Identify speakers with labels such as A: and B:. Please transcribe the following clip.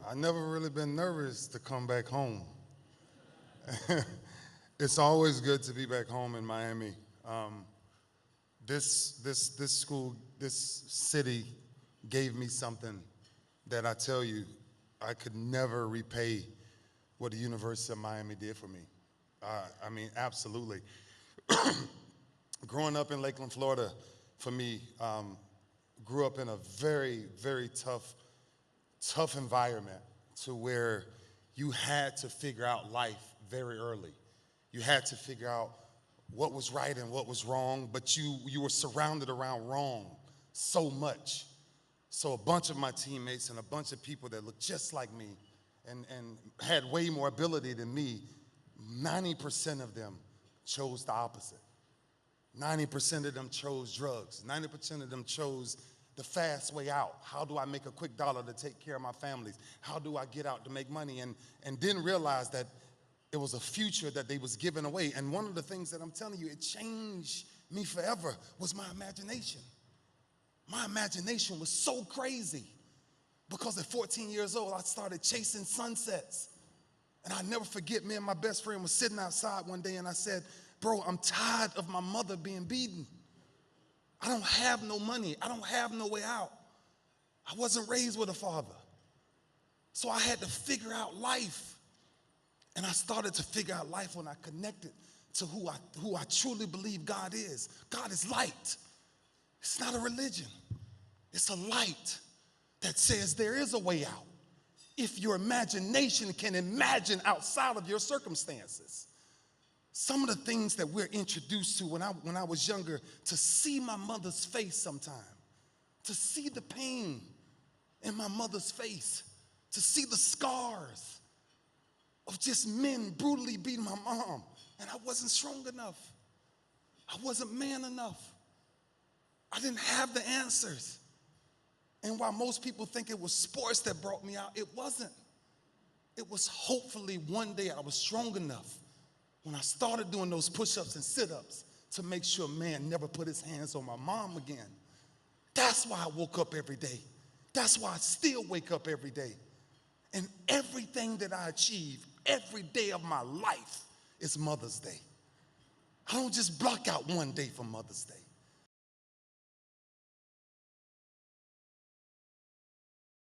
A: I've never really been nervous to come back home. It's always good to be back home in Miami. This school, this city gave me something that I tell you I could never repay what the University of Miami did for me. I mean, absolutely. Growing up in Lakeland, Florida, for me, grew up in a very, very tough environment to where you had to figure out life very early. You had to figure out what was right and what was wrong, but you were surrounded around wrong so much. So a bunch of my teammates and a bunch of people that looked just like me and had way more ability than me, 90% of them chose the opposite. 90% of them chose drugs. 90% of them chose the fast way out. How do I make a quick dollar to take care of my families? How do I get out to make money? And didn't realize that it was a future that they was giving away. And one of the things that I'm telling you, it changed me forever, was my imagination. My imagination was so crazy because at 14 years old, I started chasing sunsets. And I'll never forget, me and my best friend was sitting outside one day and I said, bro, I'm tired of my mother being beaten. I don't have no money. I don't have no way out. I wasn't raised with a father. So I had to figure out life. And I started to figure out life when I connected to who I truly believe God is. God is light. It's not a religion. It's a light that says there is a way out if your imagination can imagine outside of your circumstances. Some of the things that we're introduced to when I was younger, to see my mother's face sometime, to see the pain in my mother's face, to see the scars of just men brutally beating my mom, and I wasn't strong enough. I wasn't man enough. I didn't have the answers. And while most people think it was sports that brought me out, it wasn't. It was hopefully one day I was strong enough when I started doing those push-ups and sit-ups to make sure man never put his hands on my mom again. That's why I woke up every day. That's why I still wake up every day. And everything that I achieve every day of my life is Mother's Day. I don't just block out one day for Mother's Day.